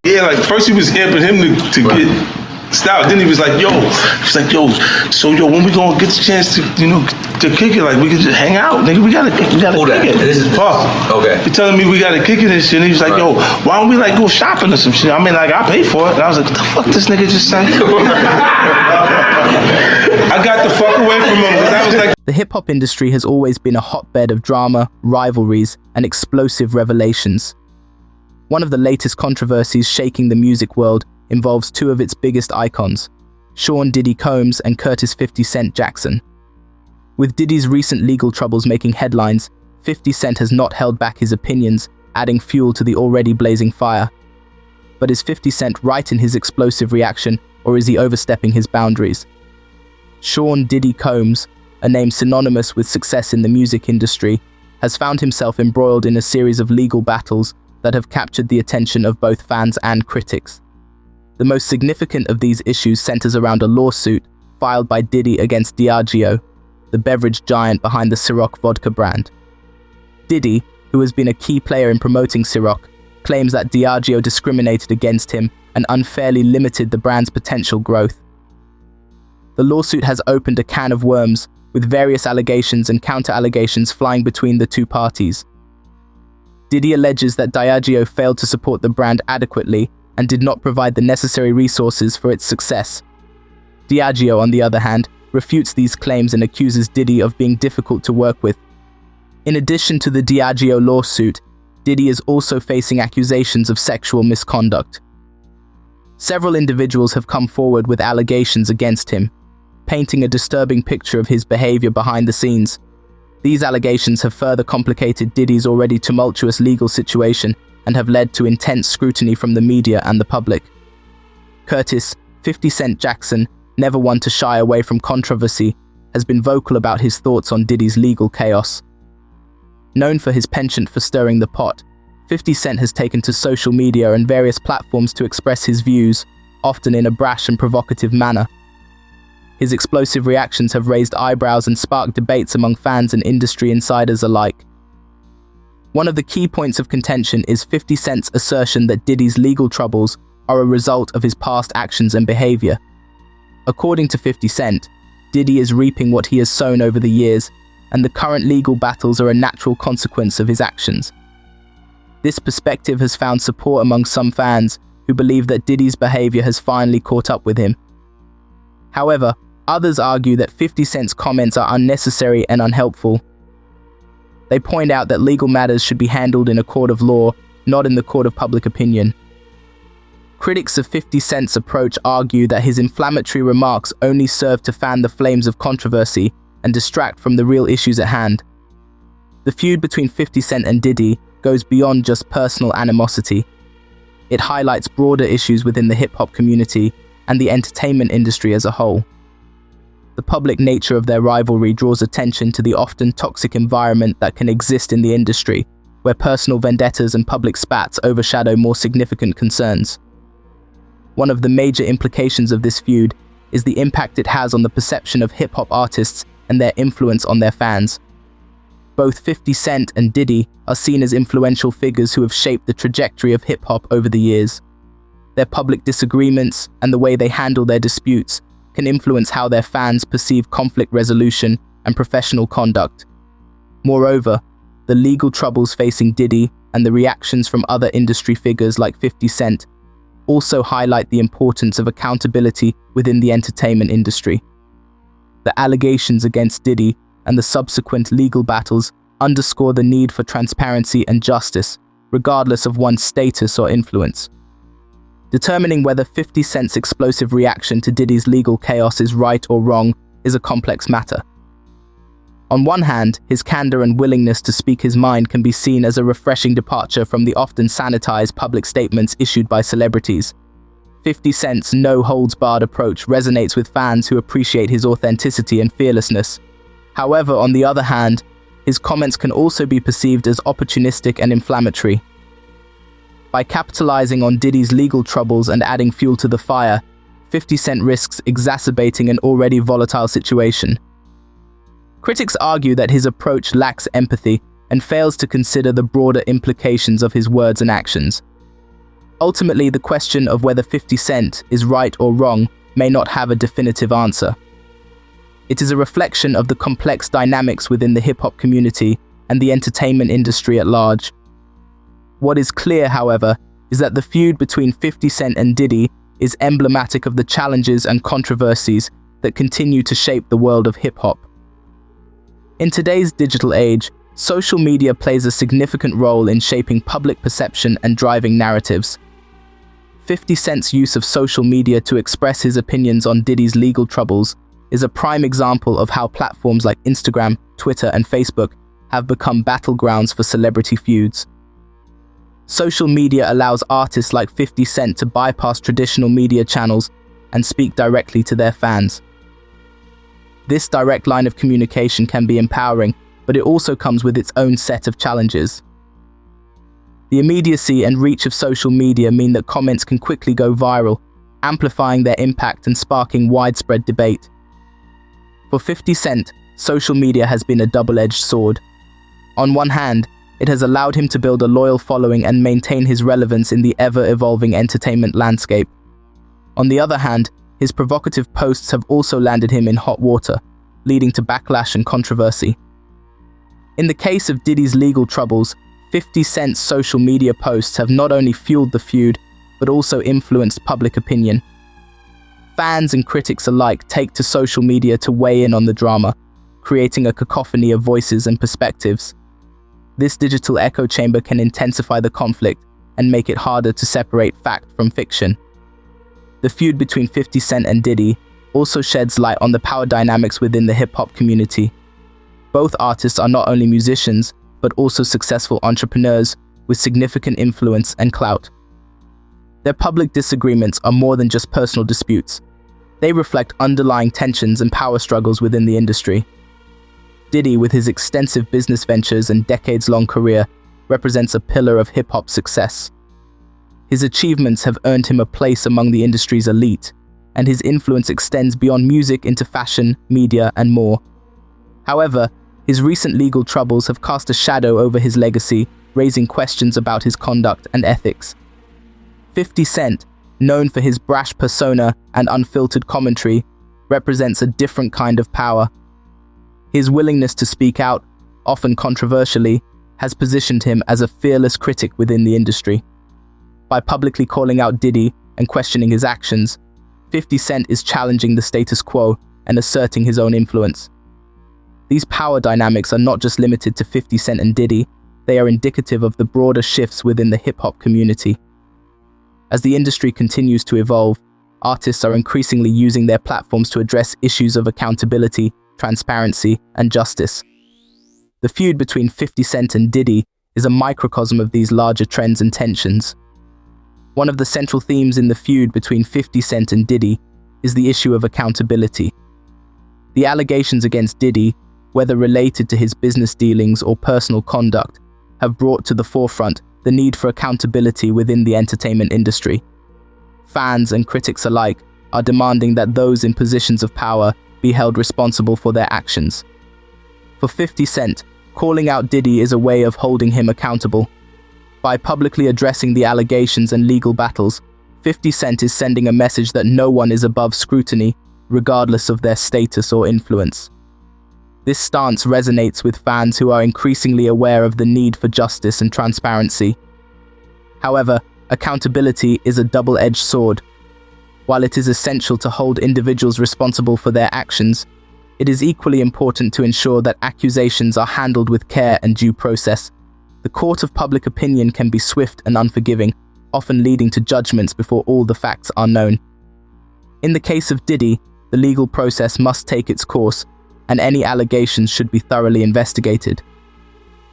Yeah, like first he was amping him to get style. Then he was like, he's like, so when we gonna get the chance to, to kick it, like we can just hang out, nigga. We gotta kick it. This is Paul. Okay. He telling me we gotta kick it and shit. And he was like, why don't we like go shopping or some shit? I mean, like I pay for it. And I was like, what the fuck this nigga just said? I got the fuck away from him because I was like. The hip-hop industry has always been a hotbed of drama, rivalries, and explosive revelations. One of the latest controversies shaking the music world involves two of its biggest icons, Sean Diddy Combs and Curtis 50 Cent Jackson. With Diddy's recent legal troubles making headlines, 50 Cent has not held back his opinions, adding fuel to the already blazing fire. But is 50 Cent right in his explosive reaction, or is he overstepping his boundaries? Sean Diddy Combs, a name synonymous with success in the music industry, has found himself embroiled in a series of legal battles that have captured the attention of both fans and critics. The most significant of these issues centers around a lawsuit filed by Diddy against Diageo, the beverage giant behind the Ciroc vodka brand. Diddy, who has been a key player in promoting Ciroc, claims that Diageo discriminated against him and unfairly limited the brand's potential growth. The lawsuit has opened a can of worms, with various allegations and counter-allegations flying between the two parties. Diddy alleges that Diageo failed to support the brand adequately and did not provide the necessary resources for its success. Diageo, on the other hand, refutes these claims and accuses Diddy of being difficult to work with. In addition to the Diageo lawsuit, Diddy is also facing accusations of sexual misconduct. Several individuals have come forward with allegations against him, painting a disturbing picture of his behavior behind the scenes. These allegations have further complicated Diddy's already tumultuous legal situation and have led to intense scrutiny from the media and the public. Curtis, 50 Cent Jackson, never one to shy away from controversy, has been vocal about his thoughts on Diddy's legal chaos. Known for his penchant for stirring the pot, 50 Cent has taken to social media and various platforms to express his views, often in a brash and provocative manner. His explosive reactions have raised eyebrows and sparked debates among fans and industry insiders alike. One of the key points of contention is 50 Cent's assertion that Diddy's legal troubles are a result of his past actions and behavior. According to 50 Cent, Diddy is reaping what he has sown over the years, and the current legal battles are a natural consequence of his actions. This perspective has found support among some fans who believe that Diddy's behavior has finally caught up with him. However, others argue that 50 Cent's comments are unnecessary and unhelpful. They point out that legal matters should be handled in a court of law, not in the court of public opinion. Critics of 50 Cent's approach argue that his inflammatory remarks only serve to fan the flames of controversy and distract from the real issues at hand. The feud between 50 Cent and Diddy goes beyond just personal animosity. It highlights broader issues within the hip-hop community and the entertainment industry as a whole. The public nature of their rivalry draws attention to the often toxic environment that can exist in the industry, where personal vendettas and public spats overshadow more significant concerns. One of the major implications of this feud is the impact it has on the perception of hip-hop artists and their influence on their fans. Both 50 Cent and Diddy are seen as influential figures who have shaped the trajectory of hip-hop over the years. Their public disagreements and the way they handle their disputes can influence how their fans perceive conflict resolution and professional conduct. Moreover, the legal troubles facing Diddy and the reactions from other industry figures like 50 Cent also highlight the importance of accountability within the entertainment industry. The allegations against Diddy and the subsequent legal battles underscore the need for transparency and justice, regardless of one's status or influence. Determining whether 50 Cent's explosive reaction to Diddy's legal chaos is right or wrong is a complex matter. On one hand, his candor and willingness to speak his mind can be seen as a refreshing departure from the often sanitized public statements issued by celebrities. 50 Cent's no-holds-barred approach resonates with fans who appreciate his authenticity and fearlessness. However, on the other hand, his comments can also be perceived as opportunistic and inflammatory. By capitalizing on Diddy's legal troubles and adding fuel to the fire, 50 Cent risks exacerbating an already volatile situation. Critics argue that his approach lacks empathy and fails to consider the broader implications of his words and actions. Ultimately, the question of whether 50 Cent is right or wrong may not have a definitive answer. It is a reflection of the complex dynamics within the hip-hop community and the entertainment industry at large. What is clear, however, is that the feud between 50 Cent and Diddy is emblematic of the challenges and controversies that continue to shape the world of hip-hop. In today's digital age, social media plays a significant role in shaping public perception and driving narratives. 50 Cent's use of social media to express his opinions on Diddy's legal troubles is a prime example of how platforms like Instagram, Twitter, and Facebook have become battlegrounds for celebrity feuds. Social media allows artists like 50 Cent to bypass traditional media channels and speak directly to their fans. This direct line of communication can be empowering, but it also comes with its own set of challenges. The immediacy and reach of social media mean that comments can quickly go viral, amplifying their impact and sparking widespread debate. For 50 Cent, social media has been a double-edged sword. On one hand, it has allowed him to build a loyal following and maintain his relevance in the ever-evolving entertainment landscape. On the other hand, his provocative posts have also landed him in hot water, leading to backlash and controversy. In the case of Diddy's legal troubles, 50 Cent's social media posts have not only fueled the feud, but also influenced public opinion. Fans and critics alike take to social media to weigh in on the drama, creating a cacophony of voices and perspectives. This digital echo chamber can intensify the conflict and make it harder to separate fact from fiction. The feud between 50 Cent and Diddy also sheds light on the power dynamics within the hip-hop community. Both artists are not only musicians, but also successful entrepreneurs with significant influence and clout. Their public disagreements are more than just personal disputes. They reflect underlying tensions and power struggles within the industry. Diddy, with his extensive business ventures and decades-long career, represents a pillar of hip-hop success. His achievements have earned him a place among the industry's elite, and his influence extends beyond music into fashion, media, and more. However, his recent legal troubles have cast a shadow over his legacy, raising questions about his conduct and ethics. 50 Cent, known for his brash persona and unfiltered commentary, represents a different kind of power. His willingness to speak out, often controversially, has positioned him as a fearless critic within the industry. By publicly calling out Diddy and questioning his actions, 50 Cent is challenging the status quo and asserting his own influence. These power dynamics are not just limited to 50 Cent and Diddy, they are indicative of the broader shifts within the hip-hop community. As the industry continues to evolve, artists are increasingly using their platforms to address issues of accountability, transparency, and justice. The feud between 50 Cent and Diddy is a microcosm of these larger trends and tensions. One of the central themes in the feud between 50 Cent and Diddy is the issue of accountability. The allegations against Diddy, whether related to his business dealings or personal conduct, have brought to the forefront the need for accountability within the entertainment industry. Fans and critics alike are demanding that those in positions of power be held responsible for their actions. For 50 Cent, calling out Diddy is a way of holding him accountable. By publicly addressing the allegations and legal battles, 50 Cent is sending a message that no one is above scrutiny, regardless of their status or influence. This stance resonates with fans who are increasingly aware of the need for justice and transparency. However, accountability is a double-edged sword. While it is essential to hold individuals responsible for their actions, it is equally important to ensure that accusations are handled with care and due process. The court of public opinion can be swift and unforgiving, often leading to judgments before all the facts are known. In the case of Diddy, the legal process must take its course, and any allegations should be thoroughly investigated.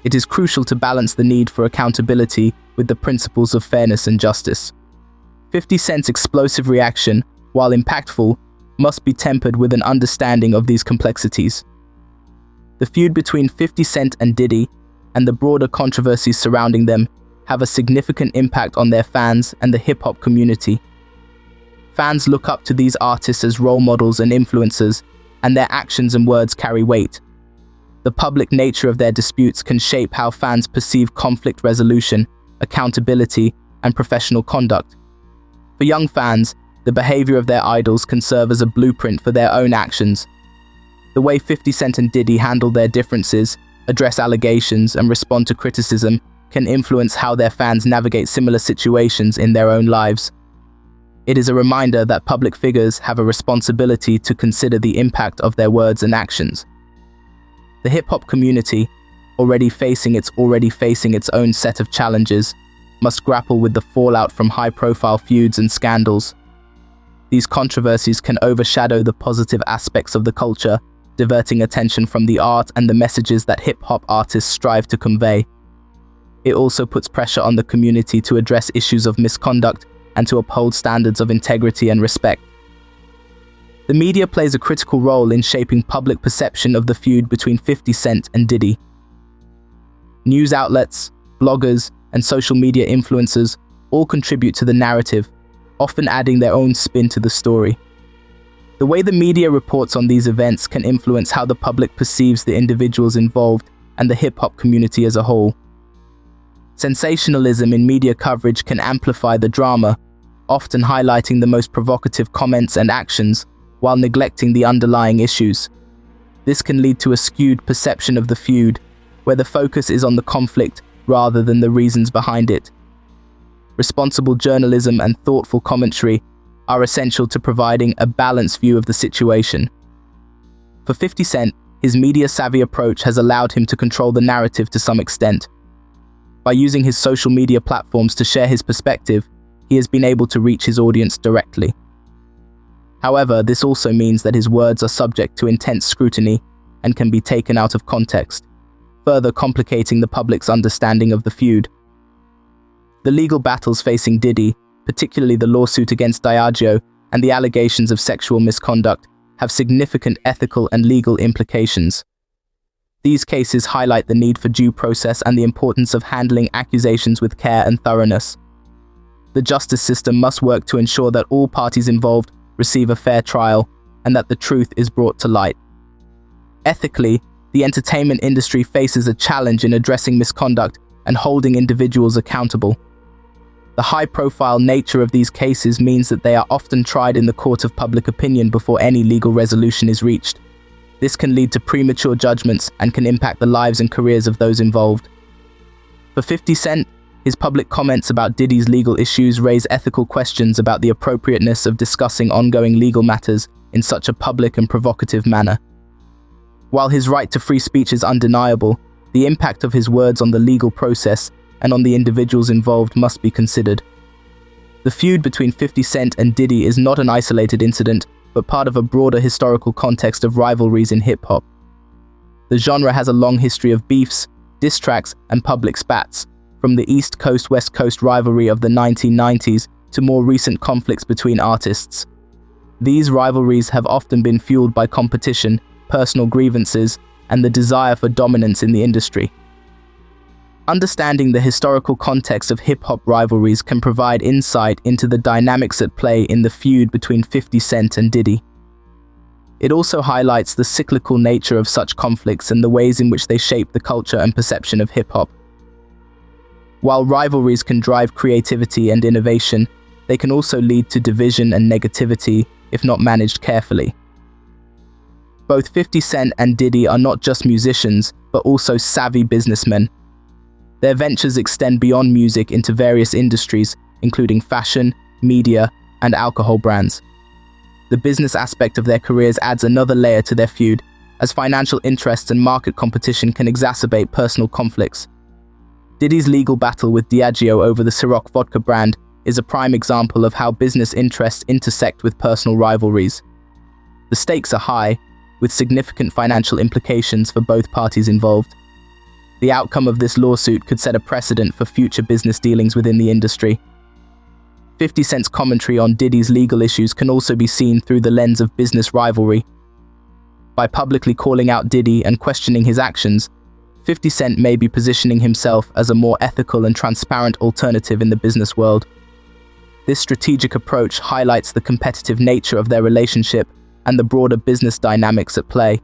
It is crucial to balance the need for accountability with the principles of fairness and justice. 50 Cent's explosive reaction, while impactful, must be tempered with an understanding of these complexities. The feud between 50 Cent and Diddy, and the broader controversies surrounding them, have a significant impact on their fans and the hip-hop community. Fans look up to these artists as role models and influencers, and their actions and words carry weight. The public nature of their disputes can shape how fans perceive conflict resolution, accountability, and professional conduct. For young fans, the behavior of their idols can serve as a blueprint for their own actions. The way 50 Cent and Diddy handle their differences, address allegations, and respond to criticism can influence how their fans navigate similar situations in their own lives. It is a reminder that public figures have a responsibility to consider the impact of their words and actions. The hip-hop community, already facing its own set of challenges, must grapple with the fallout from high-profile feuds and scandals. These controversies can overshadow the positive aspects of the culture, diverting attention from the art and the messages that hip-hop artists strive to convey. It also puts pressure on the community to address issues of misconduct and to uphold standards of integrity and respect. The media plays a critical role in shaping public perception of the feud between 50 Cent and Diddy. News outlets, bloggers, and social media influencers all contribute to the narrative, often adding their own spin to the story. The way the media reports on these events can influence how the public perceives the individuals involved and the hip-hop community as a whole. Sensationalism in media coverage can amplify the drama, often highlighting the most provocative comments and actions while neglecting the underlying issues. This can lead to a skewed perception of the feud, where the focus is on the conflict rather than the reasons behind it. Responsible journalism and thoughtful commentary are essential to providing a balanced view of the situation. For 50 Cent, his media-savvy approach has allowed him to control the narrative to some extent. By using his social media platforms to share his perspective, he has been able to reach his audience directly. However, this also means that his words are subject to intense scrutiny and can be taken out of context, further complicating the public's understanding of the feud. The legal battles facing Diddy, particularly the lawsuit against Diageo and the allegations of sexual misconduct, have significant ethical and legal implications. These cases highlight the need for due process and the importance of handling accusations with care and thoroughness. The justice system must work to ensure that all parties involved receive a fair trial and that the truth is brought to light. Ethically, the entertainment industry faces a challenge in addressing misconduct and holding individuals accountable. The high-profile nature of these cases means that they are often tried in the court of public opinion before any legal resolution is reached. This can lead to premature judgments and can impact the lives and careers of those involved. For 50 Cent, his public comments about Diddy's legal issues raise ethical questions about the appropriateness of discussing ongoing legal matters in such a public and provocative manner. While his right to free speech is undeniable, the impact of his words on the legal process and on the individuals involved must be considered. The feud between 50 Cent and Diddy is not an isolated incident, but part of a broader historical context of rivalries in hip-hop. The genre has a long history of beefs, diss tracks, and public spats, from the East Coast-West Coast rivalry of the 1990s to more recent conflicts between artists. These rivalries have often been fueled by competition, personal grievances, and the desire for dominance in the industry. Understanding the historical context of hip-hop rivalries can provide insight into the dynamics at play in the feud between 50 Cent and Diddy. It also highlights the cyclical nature of such conflicts and the ways in which they shape the culture and perception of hip-hop. While rivalries can drive creativity and innovation, they can also lead to division and negativity if not managed carefully. Both 50 Cent and Diddy are not just musicians, but also savvy businessmen. Their ventures extend beyond music into various industries, including fashion, media, and alcohol brands. The business aspect of their careers adds another layer to their feud, as financial interests and market competition can exacerbate personal conflicts. Diddy's legal battle with Diageo over the Ciroc vodka brand is a prime example of how business interests intersect with personal rivalries. The stakes are high, with significant financial implications for both parties involved. The outcome of this lawsuit could set a precedent for future business dealings within the industry. 50 Cent's commentary on Diddy's legal issues can also be seen through the lens of business rivalry. By publicly calling out Diddy and questioning his actions, 50 Cent may be positioning himself as a more ethical and transparent alternative in the business world. This strategic approach highlights the competitive nature of their relationship and the broader business dynamics at play.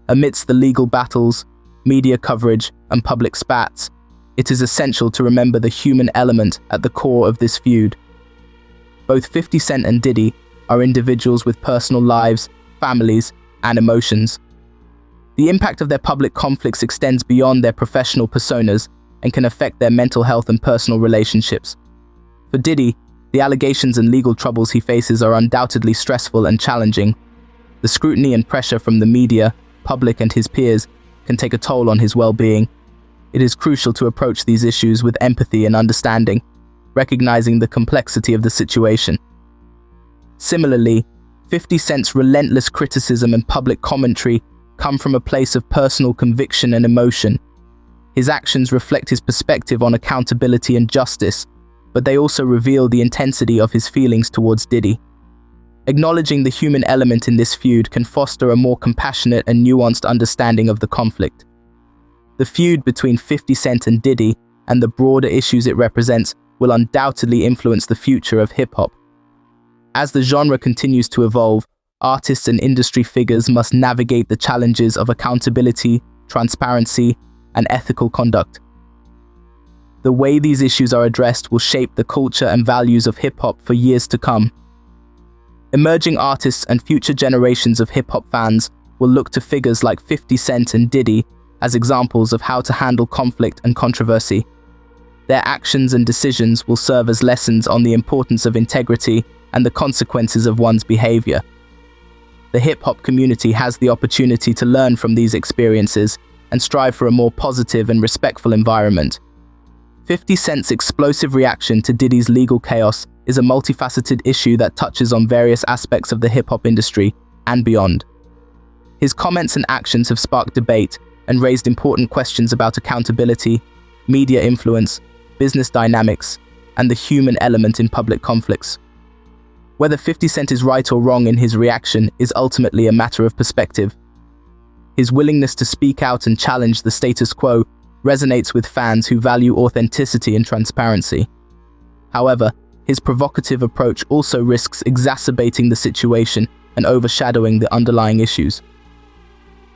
Amidst the legal battles, media coverage, and public spats, it is essential to remember the human element at the core of this feud. Both 50 Cent and Diddy are individuals with personal lives, families, and emotions. The impact of their public conflicts extends beyond their professional personas and can affect their mental health and personal relationships. For Diddy, the allegations and legal troubles he faces are undoubtedly stressful and challenging. The scrutiny and pressure from the media, public, and his peers can take a toll on his well-being. It is crucial to approach these issues with empathy and understanding, recognizing the complexity of the situation. Similarly, 50 Cent's relentless criticism and public commentary come from a place of personal conviction and emotion. His actions reflect his perspective on accountability and justice, but they also reveal the intensity of his feelings towards Diddy. Acknowledging the human element in this feud can foster a more compassionate and nuanced understanding of the conflict. The feud between 50 Cent and Diddy and the broader issues it represents will undoubtedly influence the future of hip-hop. As the genre continues to evolve, artists and industry figures must navigate the challenges of accountability, transparency, and ethical conduct. The way these issues are addressed will shape the culture and values of hip-hop for years to come. Emerging artists and future generations of hip-hop fans will look to figures like 50 Cent and Diddy as examples of how to handle conflict and controversy. Their actions and decisions will serve as lessons on the importance of integrity and the consequences of one's behavior. The hip-hop community has the opportunity to learn from these experiences and strive for a more positive and respectful environment. 50 Cent's explosive reaction to Diddy's legal chaos is a multifaceted issue that touches on various aspects of the hip-hop industry and beyond. His comments and actions have sparked debate and raised important questions about accountability, media influence, business dynamics, and the human element in public conflicts. Whether 50 Cent is right or wrong in his reaction is ultimately a matter of perspective. His willingness to speak out and challenge the status quo resonates with fans who value authenticity and transparency. However, his provocative approach also risks exacerbating the situation and overshadowing the underlying issues.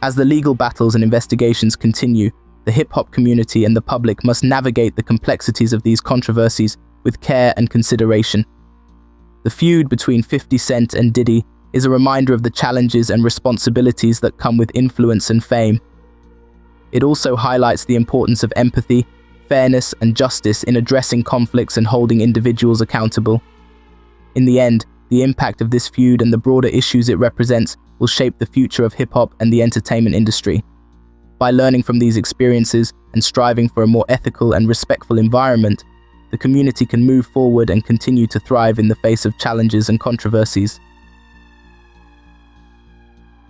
As the legal battles and investigations continue, the hip-hop community and the public must navigate the complexities of these controversies with care and consideration. The feud between 50 Cent and Diddy is a reminder of the challenges and responsibilities that come with influence and fame. It also highlights the importance of empathy, fairness, and justice in addressing conflicts and holding individuals accountable. In the end, the impact of this feud and the broader issues it represents will shape the future of hip-hop and the entertainment industry. By learning from these experiences and striving for a more ethical and respectful environment, the community can move forward and continue to thrive in the face of challenges and controversies.